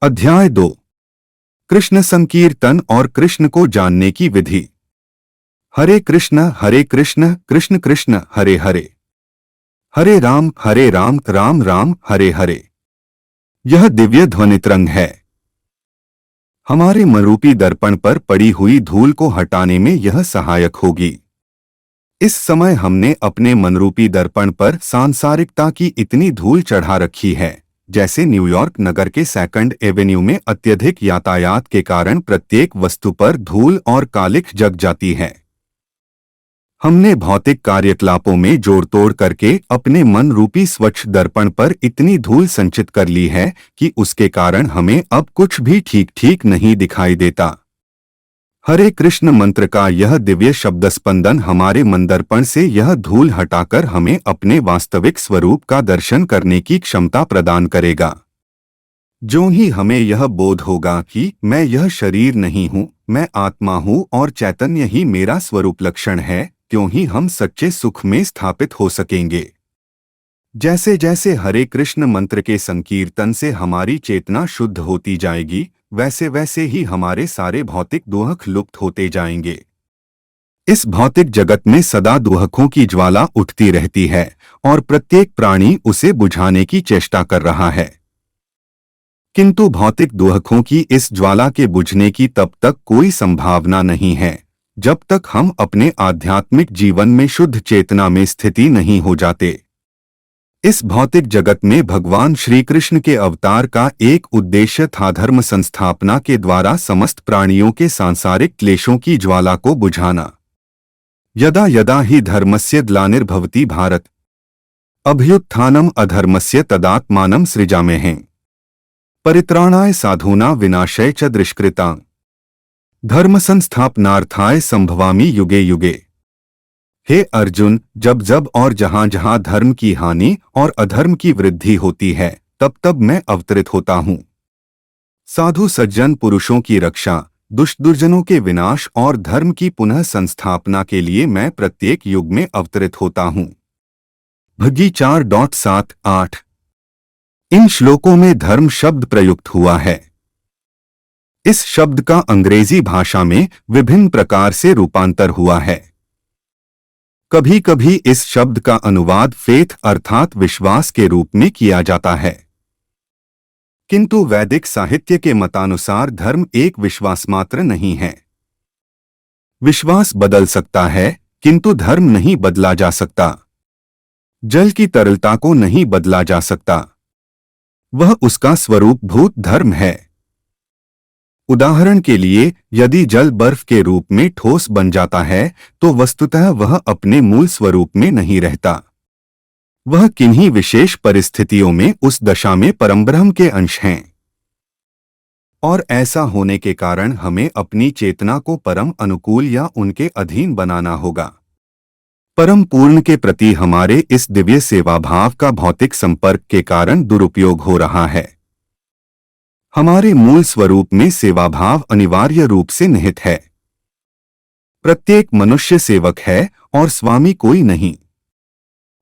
अध्याय 2। कृष्ण संकीर्तन और कृष्ण को जानने की विधि। हरे कृष्ण कृष्ण कृष्ण हरे हरे, हरे राम राम राम हरे हरे। यह दिव्य ध्वनितरंग है। हमारे मनरूपी दर्पण पर पड़ी हुई धूल को हटाने में यह सहायक होगी। इस समय हमने अपने मनरूपी दर्पण पर सांसारिकता की इतनी धूल चढ़ा रखी है, जैसे न्यूयॉर्क नगर के सेकंड एवेन्यू में अत्यधिक यातायात के कारण प्रत्येक वस्तु पर धूल और कालिख जग जाती है। हमने भौतिक कार्यकलापों में जोड़तोड़ करके अपने मन रूपी स्वच्छ दर्पण पर इतनी धूल संचित कर ली है कि उसके कारण हमें अब कुछ भी ठीक ठीक नहीं दिखाई देता। हरे कृष्ण मंत्र का यह दिव्य शब्द स्पंदन हमारे मंदर्पण से यह धूल हटाकर हमें अपने वास्तविक स्वरूप का दर्शन करने की क्षमता प्रदान करेगा। जो ही हमें यह बोध होगा कि मैं यह शरीर नहीं हूँ, मैं आत्मा हूँ और चैतन्य ही मेरा स्वरूप लक्षण है, त्यों ही हम सच्चे सुख में स्थापित हो सकेंगे। जैसे जैसे हरे कृष्ण मंत्र के संकीर्तन से हमारी चेतना शुद्ध होती जाएगी, वैसे वैसे ही हमारे सारे भौतिक दुहक लुप्त होते जाएंगे। इस भौतिक जगत में सदा दुहकों की ज्वाला उठती रहती है और प्रत्येक प्राणी उसे बुझाने की चेष्टा कर रहा है। किंतु भौतिक दुहकों की इस ज्वाला के बुझने की तब तक कोई संभावना नहीं है, जब तक हम अपने आध्यात्मिक जीवन में शुद्ध चेतना में स्थिति नहीं हो जाते। इस भौतिक जगत में भगवान श्री कृष्ण के अवतार का एक उद्देश्य था धर्म संस्थापना के द्वारा समस्त प्राणियों के सांसारिक क्लेशों की ज्वाला को बुझाना। यदा यदा ही धर्मस्य ग्लानिर्भवति भारत, अभ्युत्थानम अधर्मस्य तदात्मानं सृजाम्यहम्, परित्राणाय साधूनां विनाशाय च दुष्कृतां, धर्म संस्थापनार्थाय संभवामि युगे युगे। हे अर्जुन, जब जब और जहां जहां धर्म की हानि और अधर्म की वृद्धि होती है, तब तब मैं अवतरित होता हूँ। साधु सज्जन पुरुषों की रक्षा, दुष्ट दुर्जनों के विनाश और धर्म की पुनः संस्थापना के लिए मैं प्रत्येक युग में अवतरित होता हूँ। भगी 4.7-8। इन श्लोकों में धर्म शब्द प्रयुक्त हुआ है। इस शब्द का अंग्रेजी भाषा में विभिन्न प्रकार से रूपांतर हुआ है। कभी कभी इस शब्द का अनुवाद फेथ अर्थात विश्वास के रूप में किया जाता है, किंतु वैदिक साहित्य के मतानुसार धर्म एक विश्वास मात्र नहीं है। विश्वास बदल सकता है, किंतु धर्म नहीं बदला जा सकता। जल की तरलता को नहीं बदला जा सकता, वह उसका स्वरूप भूत धर्म है। उदाहरण के लिए, यदि जल बर्फ के रूप में ठोस बन जाता है तो वस्तुतः वह अपने मूल स्वरूप में नहीं रहता। वह किन्हीं विशेष परिस्थितियों में उस दशा में परमब्रह्म के अंश हैं। और ऐसा होने के कारण हमें अपनी चेतना को परम अनुकूल या उनके अधीन बनाना होगा। परम पूर्ण के प्रति हमारे इस दिव्य सेवा भाव का भौतिक संपर्क के कारण दुरुपयोग हो रहा है। हमारे मूल स्वरूप में सेवा भाव अनिवार्य रूप से निहित है। प्रत्येक मनुष्य सेवक है और स्वामी कोई नहीं।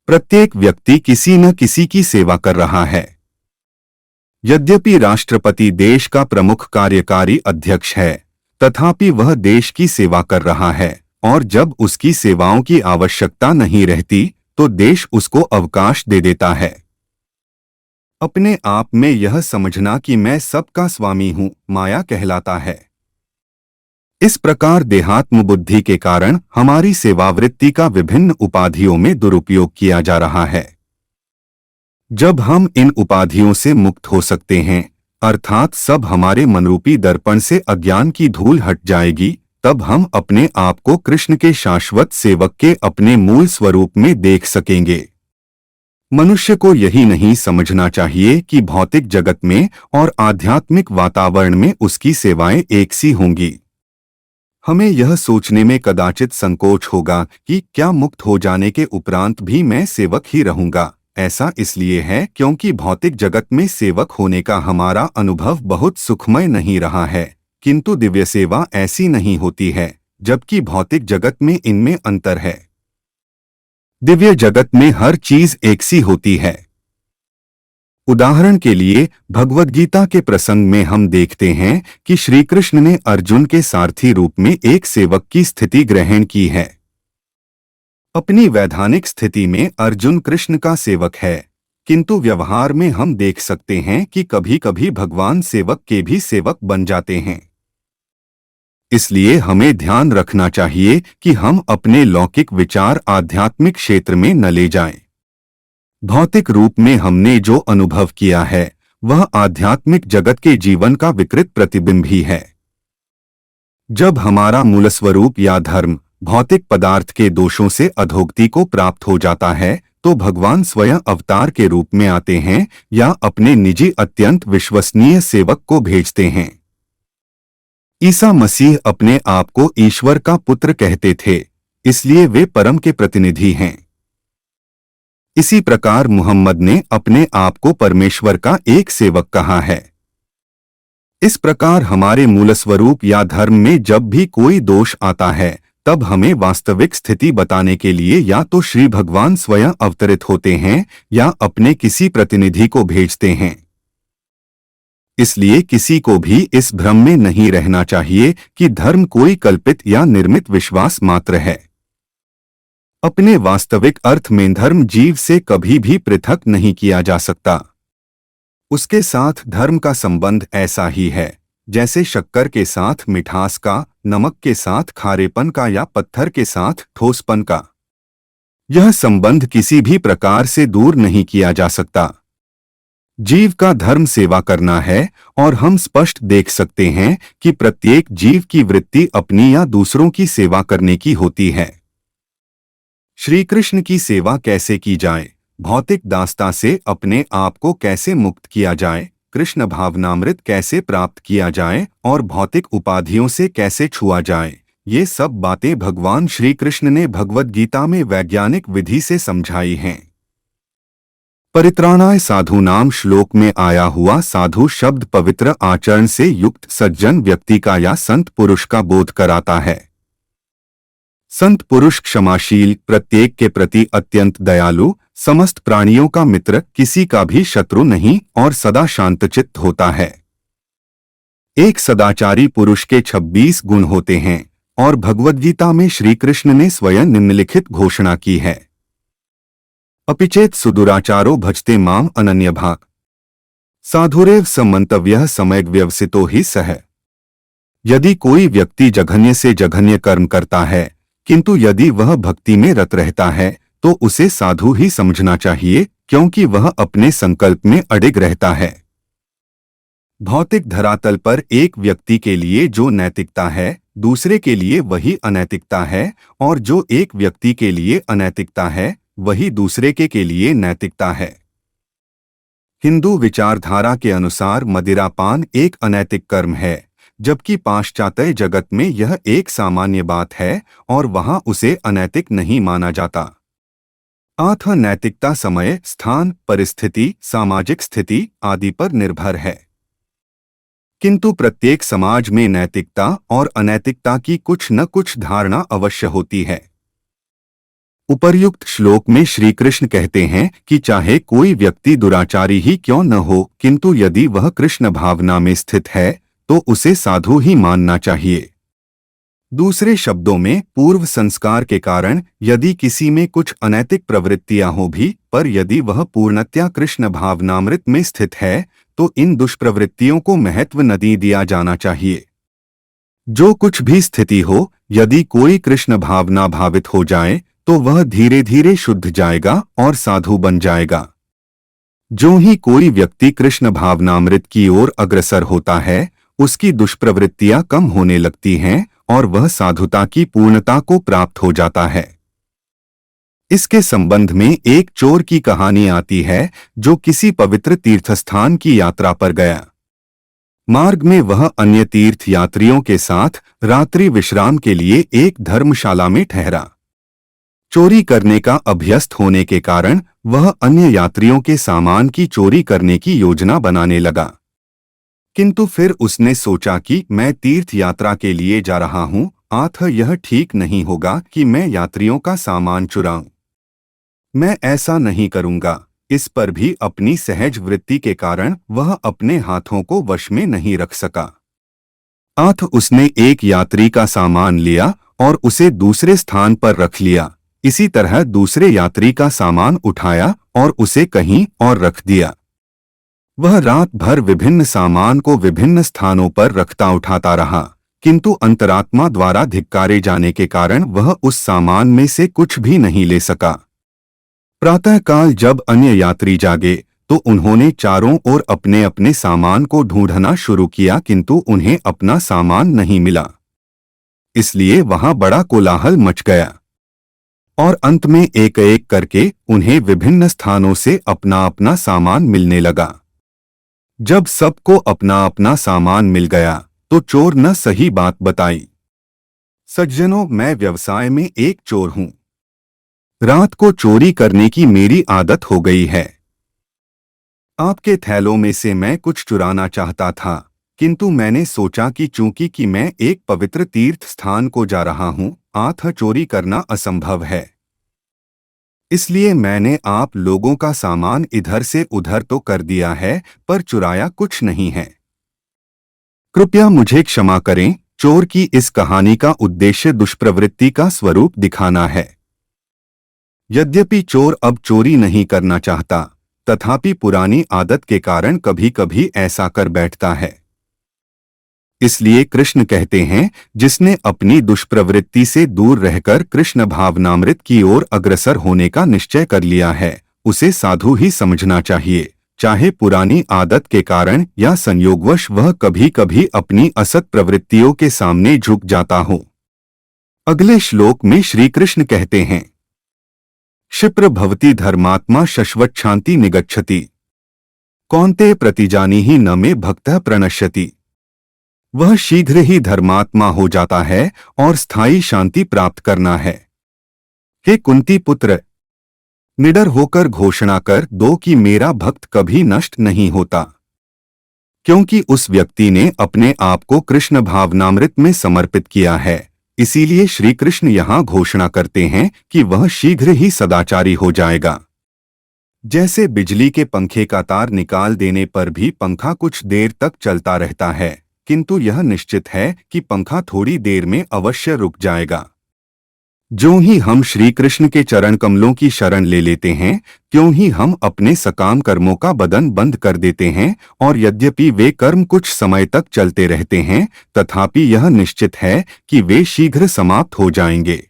प्रत्येक व्यक्ति किसी न किसी की सेवा कर रहा है। यद्यपि राष्ट्रपति देश का प्रमुख कार्यकारी अध्यक्ष है, तथापि वह देश की सेवा कर रहा है, और जब उसकी सेवाओं की आवश्यकता नहीं रहती तो देश उसको अवकाश दे देता है। अपने आप में यह समझना कि मैं सबका स्वामी हूँ माया कहलाता है। इस प्रकार देहात्म बुद्धि के कारण हमारी सेवावृत्ति का विभिन्न उपाधियों में दुरुपयोग किया जा रहा है। जब हम इन उपाधियों से मुक्त हो सकते हैं, अर्थात सब हमारे मनरूपी दर्पण से अज्ञान की धूल हट जाएगी, तब हम अपने आप को कृष्ण के शाश्वत सेवक के अपने मूल स्वरूप में देख सकेंगे। मनुष्य को यही नहीं समझना चाहिए कि भौतिक जगत में और आध्यात्मिक वातावरण में उसकी सेवाएं एक सी होंगी। हमें यह सोचने में कदाचित संकोच होगा कि क्या मुक्त हो जाने के उपरांत भी मैं सेवक ही रहूंगा। ऐसा इसलिए है क्योंकि भौतिक जगत में सेवक होने का हमारा अनुभव बहुत सुखमय नहीं रहा है, किंतु दिव्य सेवा ऐसी नहीं होती है, जबकि भौतिक जगत में इनमें अंतर है। दिव्य जगत में हर चीज एक सी होती है। उदाहरण के लिए भगवद गीता के प्रसंग में हम देखते हैं कि श्री कृष्ण ने अर्जुन के सारथी रूप में एक सेवक की स्थिति ग्रहण की है। अपनी वैधानिक स्थिति में अर्जुन कृष्ण का सेवक है, किंतु व्यवहार में हम देख सकते हैं कि कभी कभी भगवान सेवक के भी सेवक बन जाते हैं। इसलिए हमें ध्यान रखना चाहिए कि हम अपने लौकिक विचार आध्यात्मिक क्षेत्र में न ले जाएं। भौतिक रूप में हमने जो अनुभव किया है वह आध्यात्मिक जगत के जीवन का विकृत प्रतिबिंब ही है। जब हमारा मूल स्वरूप या धर्म भौतिक पदार्थ के दोषों से अधोगति को प्राप्त हो जाता है तो भगवान स्वयं अवतार के रूप में आते हैं या अपने निजी अत्यंत विश्वसनीय सेवक को भेजते हैं। ईसा मसीह अपने आप को ईश्वर का पुत्र कहते थे, इसलिए वे परम के प्रतिनिधि हैं। इसी प्रकार मुहम्मद ने अपने आप को परमेश्वर का एक सेवक कहा है। इस प्रकार हमारे मूल स्वरूप या धर्म में जब भी कोई दोष आता है तब हमें वास्तविक स्थिति बताने के लिए या तो श्री भगवान स्वयं अवतरित होते हैं या अपने किसी प्रतिनिधि को भेजते हैं। इसलिए किसी को भी इस भ्रम में नहीं रहना चाहिए कि धर्म कोई कल्पित या निर्मित विश्वास मात्र है। अपने वास्तविक अर्थ में धर्म जीव से कभी भी पृथक नहीं किया जा सकता। उसके साथ धर्म का संबंध ऐसा ही है जैसे शक्कर के साथ मिठास का, नमक के साथ खारेपन का या पत्थर के साथ ठोसपन का। यह संबंध किसी भी प्रकार से दूर नहीं किया जा सकता। जीव का धर्म सेवा करना है और हम स्पष्ट देख सकते हैं कि प्रत्येक जीव की वृत्ति अपनी या दूसरों की सेवा करने की होती है। श्री कृष्ण की सेवा कैसे की जाए, भौतिक दास्ता से अपने आप को कैसे मुक्त किया जाए, कृष्ण भावनामृत कैसे प्राप्त किया जाए और भौतिक उपाधियों से कैसे छुआ जाए, ये सब बातें भगवान श्री कृष्ण ने भगवद गीता में वैज्ञानिक विधि से समझाई हैं। परित्राणाय साधूनाम श्लोक में आया हुआ साधु शब्द पवित्र आचरण से युक्त सज्जन व्यक्ति का या संत पुरुष का बोध कराता है। संत पुरुष क्षमाशील, प्रत्येक के प्रति अत्यंत दयालु, समस्त प्राणियों का मित्र, किसी का भी शत्रु नहीं और सदा शांतचित्त होता है। एक सदाचारी पुरुष के 26 गुण होते हैं और भगवद गीता में श्री कृष्ण ने स्वयं निम्नलिखित घोषणा की है। अपिचेत सुदुराचारो भजते माम अनन्यभाक् साधुरेव समन्तव्यः सम्यग् व्यवसितो ही सह। यदि कोई व्यक्ति जघन्य से जघन्य कर्म करता है किंतु यदि वह भक्ति में रत रहता है तो उसे साधु ही समझना चाहिए, क्योंकि वह अपने संकल्प में अडिग रहता है। भौतिक धरातल पर एक व्यक्ति के लिए जो नैतिकता है दूसरे के लिए वही अनैतिकता है, और जो एक व्यक्ति के लिए अनैतिकता है वही दूसरे के लिए नैतिकता है। हिंदू विचारधारा के अनुसार मदिरापान एक अनैतिक कर्म है, जबकि पाश्चात्य जगत में यह एक सामान्य बात है और वहां उसे अनैतिक नहीं माना जाता। अतः नैतिकता समय, स्थान, परिस्थिति, सामाजिक स्थिति आदि पर निर्भर है। किंतु प्रत्येक समाज में नैतिकता और अनैतिकता की कुछ न कुछ धारणा अवश्य होती है। उपर्युक्त श्लोक में श्री कृष्ण कहते हैं कि चाहे कोई व्यक्ति दुराचारी ही क्यों न हो, किंतु यदि वह कृष्ण भावना में स्थित है तो उसे साधु ही मानना चाहिए। दूसरे शब्दों में, पूर्व संस्कार के कारण यदि किसी में कुछ अनैतिक प्रवृत्तियां हो भी, पर यदि वह पूर्णतया कृष्ण भावनामृत में स्थित है तो इन दुष्प्रवृत्तियों को महत्व न दिया जाना चाहिए। जो कुछ भी स्थिति हो, यदि कोई कृष्ण भावना भावित हो जाए तो वह धीरे धीरे शुद्ध जाएगा और साधु बन जाएगा। जो ही कोई व्यक्ति कृष्ण भावनामृत की ओर अग्रसर होता है उसकी दुष्प्रवृत्तियां कम होने लगती हैं और वह साधुता की पूर्णता को प्राप्त हो जाता है। इसके संबंध में एक चोर की कहानी आती है जो किसी पवित्र तीर्थस्थान की यात्रा पर गया। मार्ग में वह अन्य तीर्थ यात्रियों के साथ रात्रि विश्राम के लिए एक धर्मशाला में ठहरा। चोरी करने का अभ्यस्त होने के कारण वह अन्य यात्रियों के सामान की चोरी करने की योजना बनाने लगा। किंतु फिर उसने सोचा कि मैं तीर्थ यात्रा के लिए जा रहा हूं, अतः यह ठीक नहीं होगा कि मैं यात्रियों का सामान चुराऊं। मैं ऐसा नहीं करूंगा। इस पर भी अपनी सहज वृत्ति के कारण वह अपने हाथों को वश में नहीं रख सका। आठ उसने एक यात्री का सामान लिया और उसे दूसरे स्थान पर रख लिया। इसी तरह दूसरे यात्री का सामान उठाया और उसे कहीं और रख दिया। वह रात भर विभिन्न सामान को विभिन्न स्थानों पर रखता उठाता रहा, किंतु अंतरात्मा द्वारा धिक्कारे जाने के कारण वह उस सामान में से कुछ भी नहीं ले सका। प्रातःकाल जब अन्य यात्री जागे तो उन्होंने चारों ओर अपने अपने सामान को ढूंढना शुरू किया, किंतु उन्हें अपना सामान नहीं मिला। इसलिए वहां बड़ा कोलाहल मच गया और अंत में एक एक करके उन्हें विभिन्न स्थानों से अपना अपना सामान मिलने लगा। जब सबको अपना अपना सामान मिल गया तो चोर न सही बात बताई। सज्जनों, मैं व्यवसाय में एक चोर हूं। रात को चोरी करने की मेरी आदत हो गई है। आपके थैलों में से मैं कुछ चुराना चाहता था, किंतु मैंने सोचा कि चूंकि मैं एक पवित्र तीर्थ स्थान को जा रहा हूं, आठ चोरी करना असंभव है। इसलिए मैंने आप लोगों का सामान इधर से उधर तो कर दिया है, पर चुराया कुछ नहीं है। कृपया मुझे क्षमा करें। चोर की इस कहानी का उद्देश्य दुष्प्रवृत्ति का स्वरूप दिखाना है। यद्यपि चोर अब चोरी नहीं करना चाहता, तथापि पुरानी आदत के कारण कभी कभी ऐसा कर बैठता है। इसलिए कृष्ण कहते हैं, जिसने अपनी दुष्प्रवृत्ति से दूर रहकर कृष्ण भावनामृत की ओर अग्रसर होने का निश्चय कर लिया है, उसे साधु ही समझना चाहिए। चाहे पुरानी आदत के कारण या संयोगवश वह कभी कभी अपनी असत प्रवृत्तियों के सामने झुक जाता हो। अगले श्लोक में श्री कृष्ण कहते हैं, क्षिप्र भवति धर्मात्मा शश्वत् शांति निगच्छति, कौन्ते प्रतिजानी ही न मे भक्तः प्रणश्यति। वह शीघ्र ही धर्मात्मा हो जाता है और स्थायी शांति प्राप्त करना है। हे कुंती पुत्र, निडर होकर घोषणा कर दो कि मेरा भक्त कभी नष्ट नहीं होता, क्योंकि उस व्यक्ति ने अपने आप को कृष्ण भावनामृत में समर्पित किया है। इसीलिए श्री कृष्ण यहाँ घोषणा करते हैं कि वह शीघ्र ही सदाचारी हो जाएगा। जैसे बिजली के पंखे का तार निकाल देने पर भी पंखा कुछ देर तक चलता रहता है, किंतु यह निश्चित है कि पंखा थोड़ी देर में अवश्य रुक जाएगा। ज्यों ही हम श्री कृष्ण के चरण कमलों की शरण ले लेते हैं, त्यों ही हम अपने सकाम कर्मों का बदन बंद कर देते हैं। और यद्यपि वे कर्म कुछ समय तक चलते रहते हैं, तथापि यह निश्चित है कि वे शीघ्र समाप्त हो जाएंगे।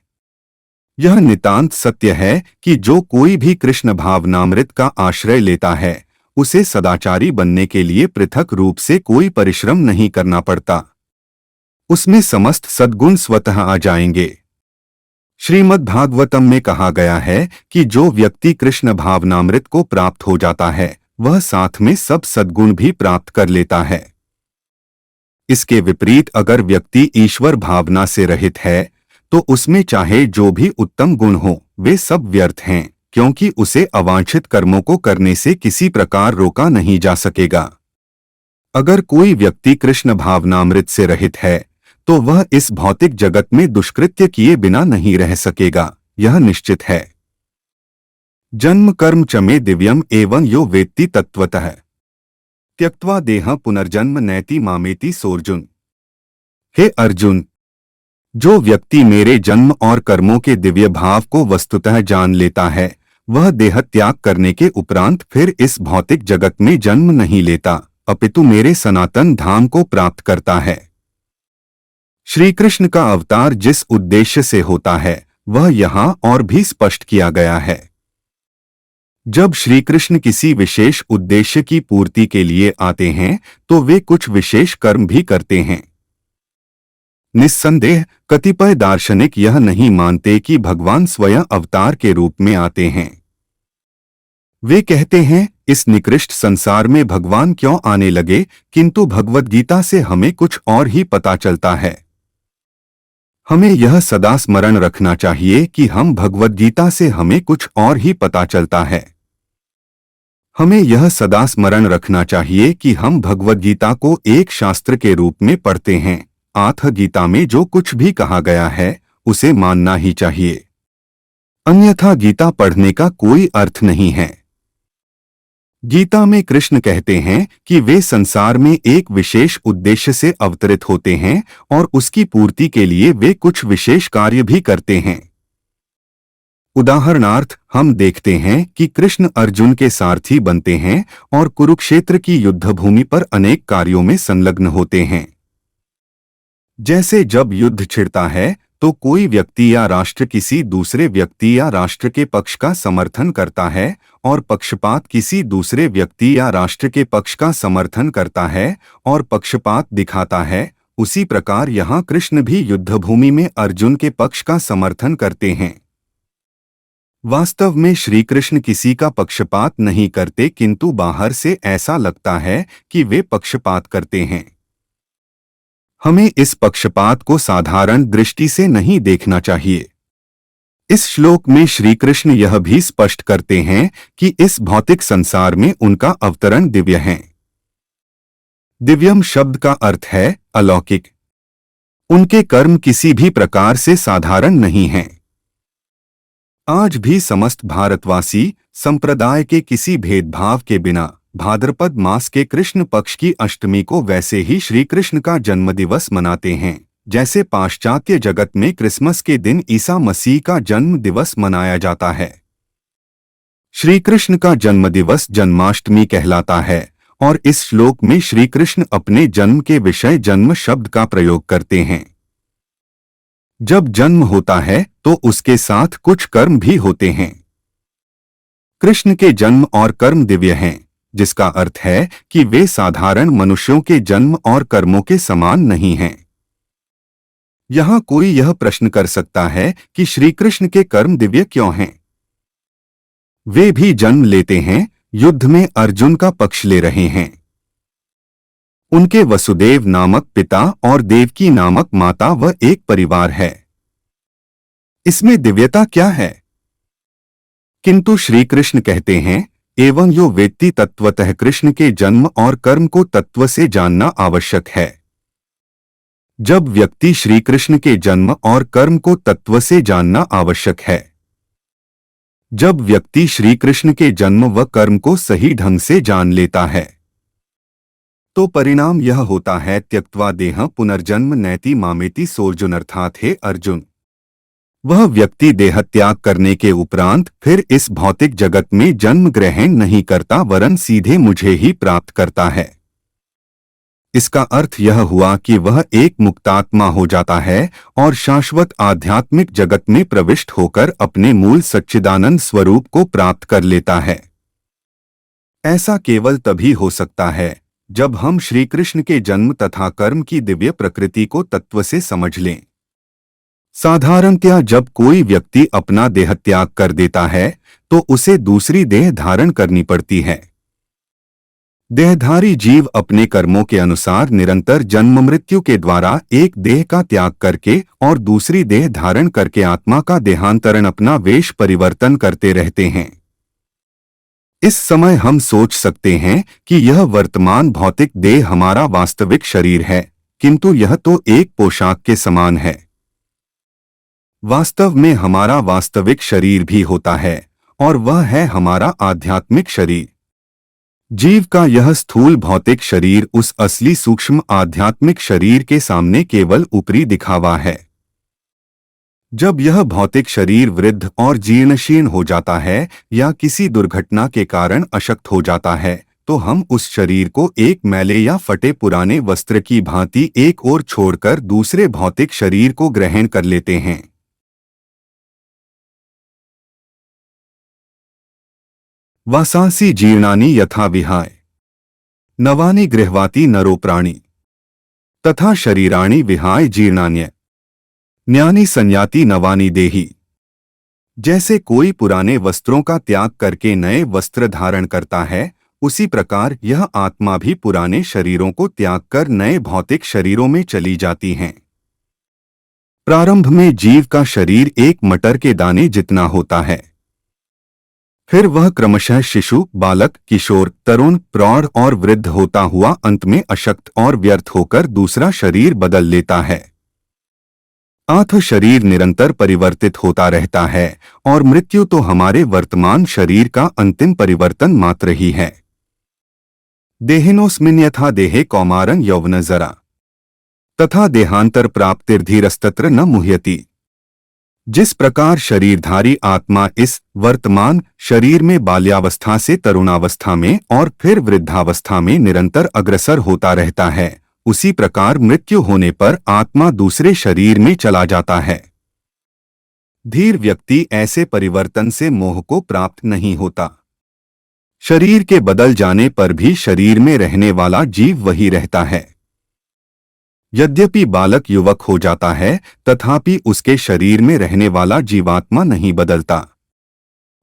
यह नितांत सत्य है कि जो कोई भी कृष्ण भावनामृत का आश्रय लेता है, उसे सदाचारी बनने के लिए पृथक रूप से कोई परिश्रम नहीं करना पड़ता। उसमें समस्त सद्गुण स्वतः आ जाएंगे। श्रीमद् भागवतम में कहा गया है कि जो व्यक्ति कृष्ण भावनामृत को प्राप्त हो जाता है, वह साथ में सब सद्गुण भी प्राप्त कर लेता है। इसके विपरीत अगर व्यक्ति ईश्वर भावना से रहित है, तो उसमें चाहे जो भी उत्तम गुण हो, वे सब व्यर्थ हैं, क्योंकि उसे अवांछित कर्मों को करने से किसी प्रकार रोका नहीं जा सकेगा। अगर कोई व्यक्ति कृष्ण भावनामृत से रहित है, तो वह इस भौतिक जगत में दुष्कृत्य किए बिना नहीं रह सकेगा, यह निश्चित है। जन्म कर्म च मे दिव्यम एवं यो वेत्ति तत्वतः त्यक्त्वा देह पुनर्जन्म नैति मामेति सोर्जुन। हे अर्जुन, जो व्यक्ति मेरे जन्म और कर्मों के दिव्य भाव को वस्तुतः जान लेता है, वह देह त्याग करने के उपरांत फिर इस भौतिक जगत में जन्म नहीं लेता, अपितु मेरे सनातन धाम को प्राप्त करता है। श्री कृष्ण का अवतार जिस उद्देश्य से होता है, वह यहाँ और भी स्पष्ट किया गया है। जब श्री कृष्ण किसी विशेष उद्देश्य की पूर्ति के लिए आते हैं, तो वे कुछ विशेष कर्म भी करते हैं। निस्संदेह कतिपय दार्शनिक यह नहीं मानते कि भगवान स्वयं अवतार के रूप में आते हैं। वे कहते हैं, इस निकृष्ट संसार में भगवान क्यों आने लगे, किंतु भगवद गीता से हमें कुछ और ही पता चलता है। हमें यह सदा स्मरण रखना चाहिए कि हम भगवद गीता से हमें कुछ और ही पता चलता है। हमें यह सदा स्मरण रखना चाहिए कि हम भगवद गीता को एक शास्त्र के रूप में पढ़ते हैं। आथ गीता में जो कुछ भी कहा गया है, उसे मानना ही चाहिए, अन्यथा गीता पढ़ने का कोई अर्थ नहीं है। गीता में कृष्ण कहते हैं कि वे संसार में एक विशेष उद्देश्य से अवतरित होते हैं और उसकी पूर्ति के लिए वे कुछ विशेष कार्य भी करते हैं। उदाहरणार्थ हम देखते हैं कि कृष्ण अर्जुन के सारथी बनते हैं और कुरुक्षेत्र की युद्धभूमि पर अनेक कार्यों में संलग्न होते हैं। जैसे जब युद्ध छिड़ता है तो कोई व्यक्ति या राष्ट्र किसी दूसरे व्यक्ति या राष्ट्र के पक्ष का समर्थन करता है और पक्षपात किसी दूसरे व्यक्ति या राष्ट्र के पक्ष का समर्थन करता है और पक्षपात दिखाता है, उसी प्रकार यहाँ कृष्ण भी युद्धभूमि में अर्जुन के पक्ष का समर्थन करते हैं। वास्तव में श्री कृष्ण किसी का पक्षपात नहीं करते, किंतु बाहर से ऐसा लगता है कि वे पक्षपात करते हैं। हमें इस पक्षपात को साधारण दृष्टि से नहीं देखना चाहिए। इस श्लोक में श्री कृष्ण यह भी स्पष्ट करते हैं कि इस भौतिक संसार में उनका अवतरण दिव्य है। दिव्यम शब्द का अर्थ है अलौकिक। उनके कर्म किसी भी प्रकार से साधारण नहीं हैं। आज भी समस्त भारतवासी संप्रदाय के किसी भेदभाव के बिना भाद्रपद मास के कृष्ण पक्ष की अष्टमी को वैसे ही श्री कृष्ण का जन्मदिवस मनाते हैं जैसे पाश्चात्य जगत में क्रिसमस के दिन ईसा मसीह का जन्म दिवस मनाया जाता है। श्री कृष्ण का जन्मदिवस जन्माष्टमी कहलाता है और इस श्लोक में श्री कृष्ण अपने जन्म के विषय जन्म शब्द का प्रयोग करते हैं। जब जन्म होता है तो उसके साथ कुछ कर्म भी होते हैं। कृष्ण के जन्म और कर्म दिव्य हैं, जिसका अर्थ है कि वे साधारण मनुष्यों के जन्म और कर्मों के समान नहीं हैं। यहाँ कोई यह प्रश्न कर सकता है कि श्री कृष्ण के कर्म दिव्य क्यों हैं? वे भी जन्म लेते हैं, युद्ध में अर्जुन का पक्ष ले रहे हैं। उनके वसुदेव नामक पिता और देवकी नामक माता व एक परिवार है। इसमें दिव्यता क्या है? किंतु श्री कृष्ण कहते हैं, एवं यो वेत्ति तत्वतः, कृष्ण के जन्म और कर्म को तत्व से जानना आवश्यक है। जब व्यक्ति श्री कृष्ण के जन्म और कर्म को तत्व से जानना आवश्यक है, जब व्यक्ति श्री कृष्ण के जन्म व कर्म को सही ढंग से जान लेता है, तो परिणाम यह होता है, त्यक्त्वा देह पुनर्जन्म नैति मामेति सोऽर्जुन, अर्थात हे अर्जुन, वह व्यक्ति देह त्याग करने के उपरांत फिर इस भौतिक जगत में जन्म ग्रहण नहीं करता, वरन सीधे मुझे ही प्राप्त करता है। इसका अर्थ यह हुआ कि वह एक मुक्तात्मा हो जाता है और शाश्वत आध्यात्मिक जगत में प्रविष्ट होकर अपने मूल सच्चिदानंद स्वरूप को प्राप्त कर लेता है। ऐसा केवल तभी हो सकता है जब हम श्री कृष्ण के जन्म तथा कर्म की दिव्य प्रकृति को तत्व से समझ लें। साधारणतया जब कोई व्यक्ति अपना देह त्याग कर देता है तो उसे दूसरी देह धारण करनी पड़ती है। देहधारी जीव अपने कर्मों के अनुसार निरंतर जन्म मृत्यु के द्वारा एक देह का त्याग करके और दूसरी देह धारण करके आत्मा का देहांतरण, अपना वेश परिवर्तन करते रहते हैं। इस समय हम सोच सकते हैं कि यह वर्तमान भौतिक देह हमारा वास्तविक शरीर है, किंतु यह तो एक पोशाक के समान है। वास्तव में हमारा वास्तविक शरीर भी होता है और वह है हमारा आध्यात्मिक शरीर। जीव का यह स्थूल भौतिक शरीर उस असली सूक्ष्म आध्यात्मिक शरीर के सामने केवल ऊपरी दिखावा है। जब यह भौतिक शरीर वृद्ध और जीर्णशीर्ण हो जाता है या किसी दुर्घटना के कारण अशक्त हो जाता है, तो हम उस शरीर को एक मैले या फटे पुराने वस्त्र की भांति एक ओर छोड़कर दूसरे भौतिक शरीर को ग्रहण कर लेते हैं। वासांसि जीर्णानि यथा विहाय नवानि गृह्वाति नरो प्राणी तथा शरीराणि विहाय जीर्णान्य न्यानि संयाति नवानि देहि। जैसे कोई पुराने वस्त्रों का त्याग करके नए वस्त्र धारण करता है, उसी प्रकार यह आत्मा भी पुराने शरीरों को त्याग कर नए भौतिक शरीरों में चली जाती हैं। प्रारंभ में जीव का शरीर एक मटर के दाने जितना होता है, फिर वह क्रमशः शिशु, बालक, किशोर, तरुण, प्रौढ़ और वृद्ध होता हुआ अंत में अशक्त और व्यर्थ होकर दूसरा शरीर बदल लेता है। आत्म शरीर निरंतर परिवर्तित होता रहता है और मृत्यु तो हमारे वर्तमान शरीर का अंतिम परिवर्तन मात्र ही है। देहिनोऽस्मिन् यथा देहे कौमारं यौवन जरा तथा देहांतर प्राप्तिर्धीरस्तत्र न मुह्यति। जिस प्रकार शरीरधारी आत्मा इस वर्तमान शरीर में बाल्यावस्था से तरुणावस्था में और फिर वृद्धावस्था में निरंतर अग्रसर होता रहता है, उसी प्रकार मृत्यु होने पर आत्मा दूसरे शरीर में चला जाता है। धीर व्यक्ति ऐसे परिवर्तन से मोह को प्राप्त नहीं होता। शरीर के बदल जाने पर भी शरीर में रहने वाला जीव वही रहता है। यद्यपि बालक युवक हो जाता है, तथापि उसके शरीर में रहने वाला जीवात्मा नहीं बदलता।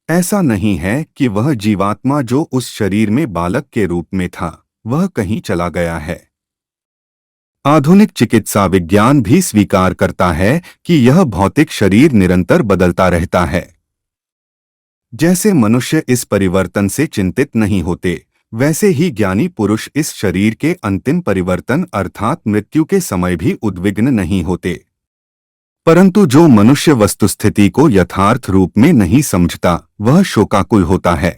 ऐसा नहीं है कि वह जीवात्मा जो उस शरीर में बालक के रूप में था, वह कहीं चला गया है। आधुनिक चिकित्सा विज्ञान भी स्वीकार करता है कि यह भौतिक शरीर निरंतर बदलता रहता है। जैसे मनुष्य इस परिवर्तन से चिंतित नहीं होते, वैसे ही ज्ञानी पुरुष इस शरीर के अंतिम परिवर्तन अर्थात मृत्यु के समय भी उद्विग्न नहीं होते। परंतु जो मनुष्य वस्तुस्थिति को यथार्थ रूप में नहीं समझता, वह शोकाकुल होता है।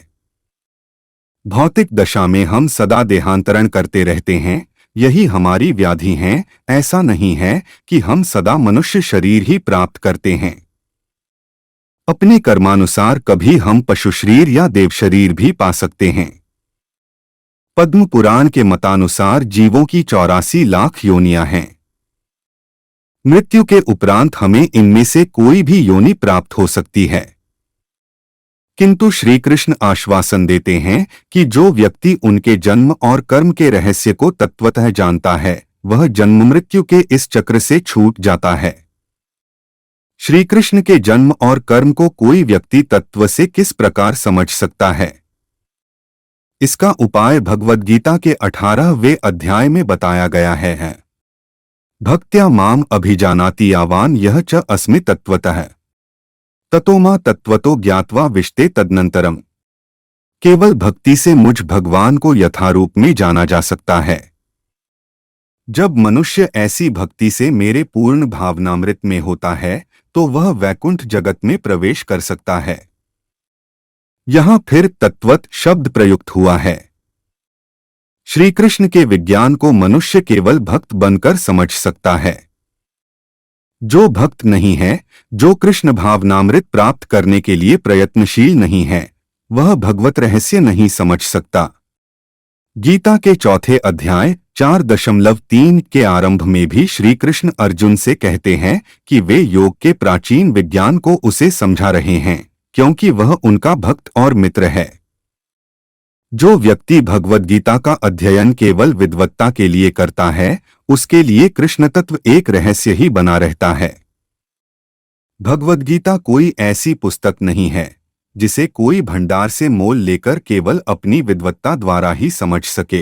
भौतिक दशा में हम सदा देहांतरण करते रहते हैं, यही हमारी व्याधि है। ऐसा नहीं है कि हम सदा मनुष्य शरीर ही प्राप्त करते हैं। अपने कर्मानुसार कभी हम पशु शरीर या देव शरीर भी पा सकते हैं। पद्म पुराण के मतानुसार जीवों की 84 लाख योनियां हैं। मृत्यु के उपरांत हमें इनमें से कोई भी योनि प्राप्त हो सकती है। किंतु श्री कृष्ण आश्वासन देते हैं कि जो व्यक्ति उनके जन्म और कर्म के रहस्य को तत्वतः जानता है, वह जन्म मृत्यु के इस चक्र से छूट जाता है। श्री कृष्ण के जन्म और कर्म को कोई व्यक्ति तत्व से किस प्रकार समझ सकता है, इसका उपाय भगवद गीता के 18वें अध्याय में बताया गया है। भक्त्या माम अभिजानाति यावान यह च अस्मि तत्वतः ततो मा तत्वतो ज्ञात्वा विष्टे तदनंतरम। केवल भक्ति से मुझ भगवान को यथारूप में जाना जा सकता है। जब मनुष्य ऐसी भक्ति से मेरे पूर्ण भावनामृत में होता है, तो वह वैकुंठ जगत में प्रवेश कर सकता है। यहां फिर तत्वत शब्द प्रयुक्त हुआ है। श्री कृष्ण के विज्ञान को मनुष्य केवल भक्त बनकर समझ सकता है। जो भक्त नहीं है, जो कृष्ण भावनामृत प्राप्त करने के लिए प्रयत्नशील नहीं है, वह भगवत रहस्य नहीं समझ सकता। गीता के 4 अध्याय 4.3 के आरंभ में भी श्री कृष्ण अर्जुन से कहते हैं कि वे योग के प्राचीन विज्ञान को उसे समझा रहे हैं, क्योंकि वह उनका भक्त और मित्र है। जो व्यक्ति भगवद गीता का अध्ययन केवल विद्वत्ता के लिए करता है, उसके लिए कृष्ण तत्व एक रहस्य ही बना रहता है। भगवद गीता कोई ऐसी पुस्तक नहीं है जिसे कोई भंडार से मोल लेकर केवल अपनी विद्वत्ता द्वारा ही समझ सके।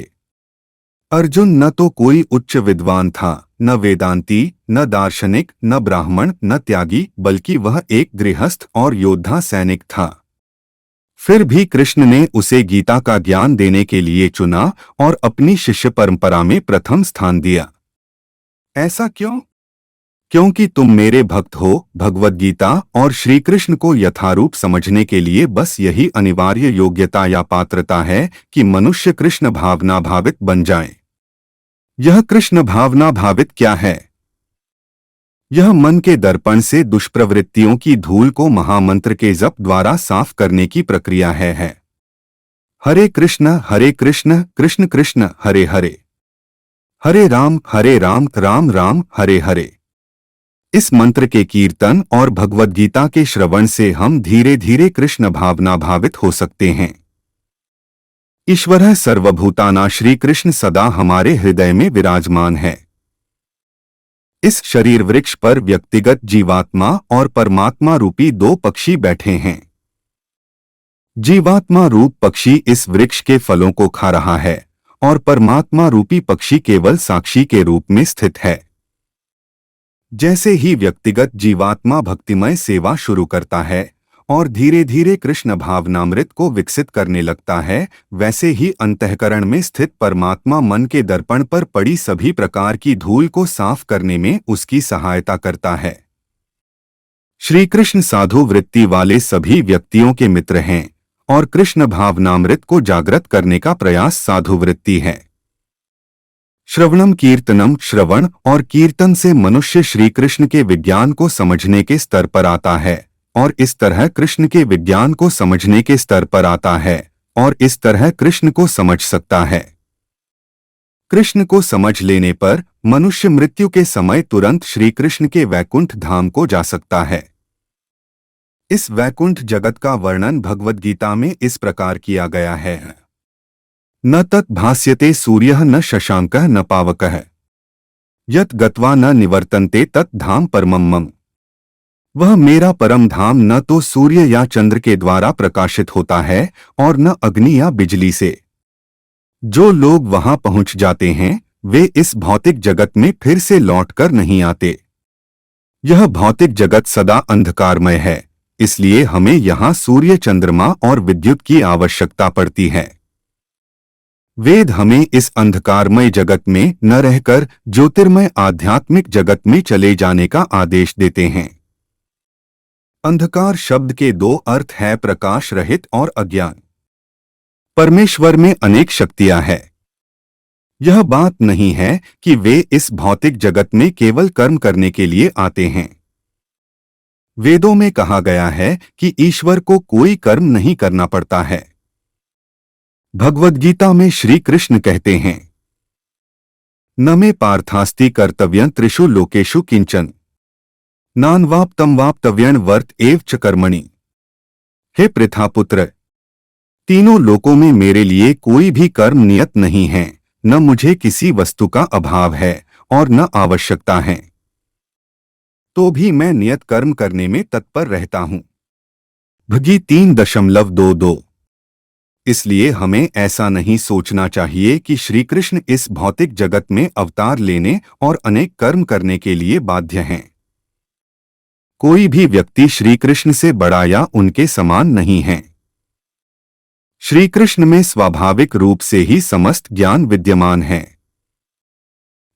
अर्जुन न तो कोई उच्च विद्वान था, न वेदांती, न दार्शनिक, न ब्राह्मण, न त्यागी, बल्कि वह एक गृहस्थ और योद्धा सैनिक था। फिर भी कृष्ण ने उसे गीता का ज्ञान देने के लिए चुना और अपनी शिष्य परंपरा में प्रथम स्थान दिया। ऐसा क्यों? क्योंकि तुम मेरे भक्त हो। भगवद गीता और श्री कृष्ण को यथारूप समझने के लिए बस यही अनिवार्य योग्यता या पात्रता है कि मनुष्य कृष्ण भावना भावित बन जाए। यह कृष्ण भावना भावित क्या है? यह मन के दर्पण से दुष्प्रवृत्तियों की धूल को महामंत्र के जप द्वारा साफ करने की प्रक्रिया है। हरे कृष्ण कृष्ण कृष्ण हरे हरे, हरे राम राम राम हरे हरे। इस मंत्र के कीर्तन और भगवद गीता के श्रवण से हम धीरे धीरे कृष्ण भावना भावित हो सकते हैं। ईश्वरः सर्वभूतानां श्री कृष्ण सदा हमारे हृदय में विराजमान है। इस शरीर वृक्ष पर व्यक्तिगत जीवात्मा और परमात्मा रूपी 2 पक्षी बैठे हैं। जीवात्मा रूप पक्षी इस वृक्ष के फलों को खा रहा है और परमात्मा रूपी पक्षी केवल साक्षी के रूप में स्थित है। जैसे ही व्यक्तिगत जीवात्मा भक्तिमय सेवा शुरू करता है और धीरे धीरे कृष्ण भावनामृत को विकसित करने लगता है, वैसे ही अंतःकरण में स्थित परमात्मा मन के दर्पण पर पड़ी सभी प्रकार की धूल को साफ करने में उसकी सहायता करता है। श्री कृष्ण साधु वृत्ति वाले सभी व्यक्तियों के मित्र हैं और कृष्ण भावनामृत को जागृत करने का प्रयास साधुवृत्ति है। श्रवणम कीर्तनम, श्रवण और कीर्तन से मनुष्य श्री कृष्ण के विज्ञान को समझने के स्तर पर आता है और इस तरह कृष्ण के विज्ञान को समझने के स्तर पर आता है और इस तरह कृष्ण को समझ सकता है। कृष्ण को समझ लेने पर मनुष्य मृत्यु के समय तुरंत श्री कृष्ण के वैकुंठ धाम को जा सकता है। इस वैकुंठ जगत का वर्णन भगवद गीता में इस प्रकार किया गया है। न तत् भास्यते सूर्यः न शशांकः न पावकः यत् गत्वा न निवर्तन्ते तत् धाम परमं मम। वह मेरा परम धाम न तो सूर्य या चंद्र के द्वारा प्रकाशित होता है और न अग्नि या बिजली से। जो लोग वहां पहुंच जाते हैं वे इस भौतिक जगत में फिर से लौटकर नहीं आते। यह भौतिक जगत सदा अंधकारमय है, इसलिए हमें यहाँ सूर्य, चंद्रमा और विद्युत की आवश्यकता पड़ती है। वेद हमें इस अंधकारमय जगत में न रहकर ज्योतिर्मय आध्यात्मिक जगत में चले जाने का आदेश देते हैं। अंधकार शब्द के दो अर्थ है, प्रकाश रहित और अज्ञान। परमेश्वर में अनेक शक्तियां हैं। यह बात नहीं है कि वे इस भौतिक जगत में केवल कर्म करने के लिए आते हैं। वेदों में कहा गया है कि ईश्वर को कोई कर्म नहीं करना पड़ता है। भगवद गीता में श्री कृष्ण कहते हैं, न मे पार्थास्ति कर्तव्यं त्रिषु लोकेषु किंचन नान्वाप्तं वाप्तव्यं वर्त एव च कर्मणि। हे पृथापुत्र, तीनों लोकों में मेरे लिए कोई भी कर्म नियत नहीं है, न मुझे किसी वस्तु का अभाव है और न आवश्यकता है, तो भी मैं नियत कर्म करने में तत्पर रहता हूं। भगी 3.22। इसलिए हमें ऐसा नहीं सोचना चाहिए कि श्री कृष्ण इस भौतिक जगत में अवतार लेने और अनेक कर्म करने के लिए बाध्य हैं। कोई भी व्यक्ति श्री कृष्ण से बड़ा या उनके समान नहीं है। श्री कृष्ण में स्वाभाविक रूप से ही समस्त ज्ञान विद्यमान है।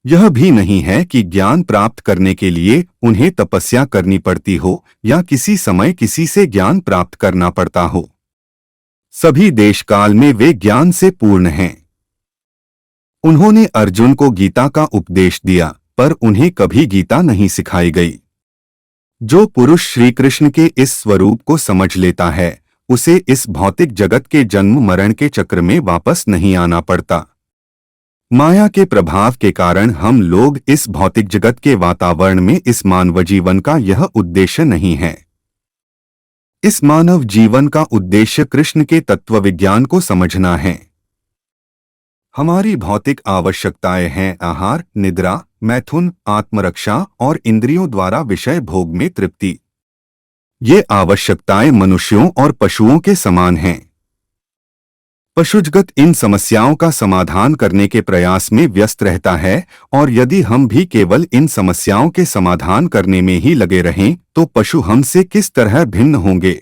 यह भी नहीं है कि ज्ञान प्राप्त करने के लिए उन्हें तपस्या करनी पड़ती हो या किसी समय किसी से ज्ञान प्राप्त करना पड़ता हो। सभी देश काल में वे ज्ञान से पूर्ण हैं। उन्होंने अर्जुन को गीता का उपदेश दिया, पर उन्हें कभी गीता नहीं सिखाई गई। जो पुरुष श्री कृष्ण के इस स्वरूप को समझ लेता है, उसे इस भौतिक जगत के जन्म मरण के चक्र में वापस नहीं आना पड़ता। माया के प्रभाव के कारण हम लोग इस भौतिक जगत के वातावरण में इस मानव जीवन का यह उद्देश्य नहीं है। इस मानव जीवन का उद्देश्य कृष्ण के तत्व विज्ञान को समझना है। हमारी भौतिक आवश्यकताएं हैं आहार, निद्रा, मैथुन, आत्मरक्षा और इंद्रियों द्वारा विषय भोग में तृप्ति। ये आवश्यकताएं मनुष्यों और पशुओं के समान हैं। पशुजगत इन समस्याओं का समाधान करने के प्रयास में व्यस्त रहता है और यदि हम भी केवल इन समस्याओं के समाधान करने में ही लगे रहें तो पशु हमसे किस तरह भिन्न होंगे।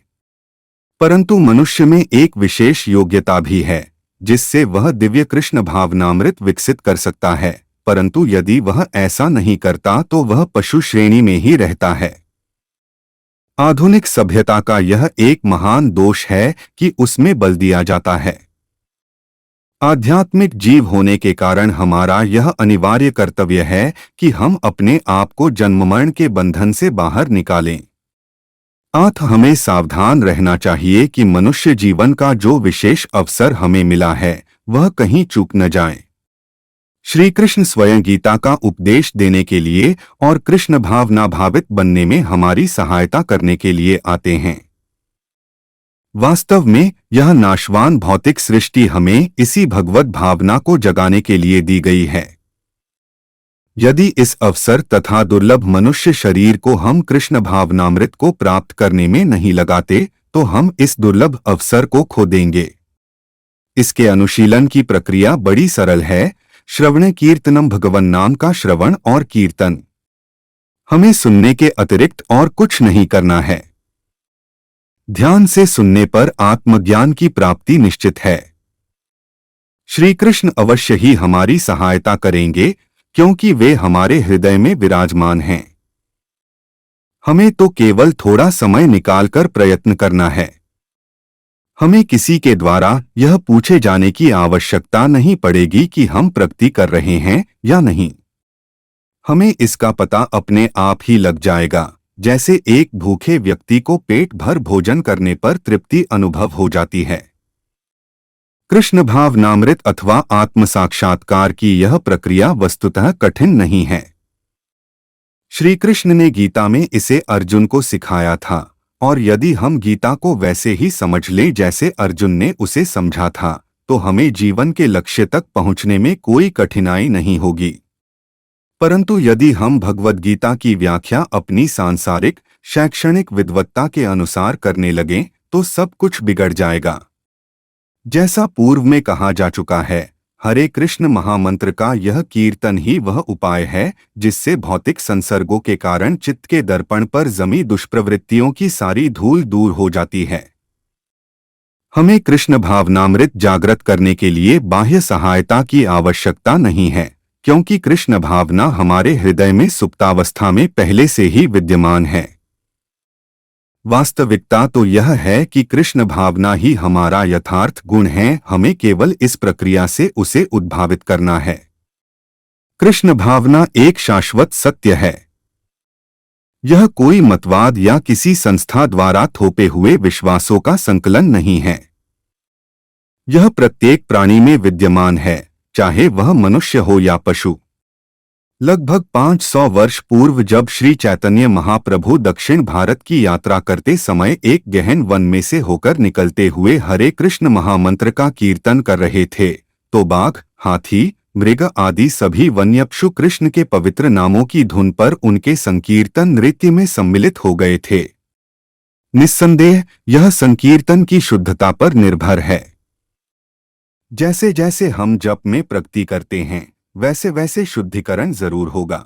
परंतु मनुष्य में एक विशेष योग्यता भी है जिससे वह दिव्य कृष्ण भावनामृत विकसित कर सकता है, परंतु यदि वह ऐसा नहीं करता तो वह पशु श्रेणी में ही रहता है। आधुनिक सभ्यता का यह एक महान दोष है कि उसमें बल दिया जाता है। आध्यात्मिक जीव होने के कारण हमारा यह अनिवार्य कर्तव्य है कि हम अपने आप को जन्म मरण के बंधन से बाहर निकालें। हमें सावधान रहना चाहिए कि मनुष्य जीवन का जो विशेष अवसर हमें मिला है वह कहीं चूक न जाए। श्री कृष्ण स्वयं गीता का उपदेश देने के लिए और कृष्ण भावना भावित बनने में हमारी सहायता करने के लिए आते हैं। वास्तव में यह नाशवान भौतिक सृष्टि हमें इसी भगवत भावना को जगाने के लिए दी गई है। यदि इस अवसर तथा दुर्लभ मनुष्य शरीर को हम कृष्ण भावनामृत को प्राप्त करने में नहीं लगाते तो हम इस दुर्लभ अवसर को खो देंगे। इसके अनुशीलन की प्रक्रिया बड़ी सरल है। श्रवण कीर्तनम, भगवन नाम का श्रवण और कीर्तन। हमें सुनने के अतिरिक्त और कुछ नहीं करना है। ध्यान से सुनने पर आत्मज्ञान की प्राप्ति निश्चित है। श्री कृष्ण अवश्य ही हमारी सहायता करेंगे क्योंकि वे हमारे हृदय में विराजमान हैं। हमें तो केवल थोड़ा समय निकालकर प्रयत्न करना है। हमें किसी के द्वारा यह पूछे जाने की आवश्यकता नहीं पड़ेगी कि हम प्रगति कर रहे हैं या नहीं। हमें इसका पता अपने आप ही लग जाएगा, जैसे एक भूखे व्यक्ति को पेट भर भोजन करने पर तृप्ति अनुभव हो जाती है। कृष्ण भावनामृत अथवा आत्म साक्षात्कार की यह प्रक्रिया वस्तुतः कठिन नहीं है। श्री कृष्ण ने गीता में इसे अर्जुन को सिखाया था, और यदि हम गीता को वैसे ही समझ लें जैसे अर्जुन ने उसे समझा था, तो हमें जीवन के लक्ष्य तक पहुंचने में कोई कठिनाई नहीं होगी। परंतु यदि हम भगवद गीता की व्याख्या अपनी सांसारिक शैक्षणिक विद्वत्ता के अनुसार करने लगें, तो सब कुछ बिगड़ जाएगा। जैसा पूर्व में कहा जा चुका है, हरे कृष्ण महामंत्र का यह कीर्तन ही वह उपाय है जिससे भौतिक संसर्गों के कारण चित्त के दर्पण पर जमी दुष्प्रवृत्तियों की सारी धूल दूर हो जाती है। हमें कृष्ण भावनामृत जागृत करने के लिए बाह्य सहायता की आवश्यकता नहीं है, क्योंकि कृष्ण भावना हमारे हृदय में सुप्तावस्था में पहले से ही विद्यमान है। वास्तविकता तो यह है कि कृष्ण भावना ही हमारा यथार्थ गुण है, हमें केवल इस प्रक्रिया से उसे उद्भावित करना है। कृष्ण भावना एक शाश्वत सत्य है। यह कोई मतवाद या किसी संस्था द्वारा थोपे हुए विश्वासों का संकलन नहीं है। यह प्रत्येक प्राणी में विद्यमान है, चाहे वह मनुष्य हो या पशु। लगभग 500 वर्ष पूर्व जब श्री चैतन्य महाप्रभु दक्षिण भारत की यात्रा करते समय एक गहन वन में से होकर निकलते हुए हरे कृष्ण महामंत्र का कीर्तन कर रहे थे, तो बाघ, हाथी, मृग आदि सभी वन्यपशु कृष्ण के पवित्र नामों की धुन पर उनके संकीर्तन नृत्य में सम्मिलित हो गए थे। निस्संदेह यह संकीर्तन की शुद्धता पर निर्भर है। जैसे जैसे हम जप में प्रगति करते हैं, वैसे वैसे शुद्धिकरण जरूर होगा।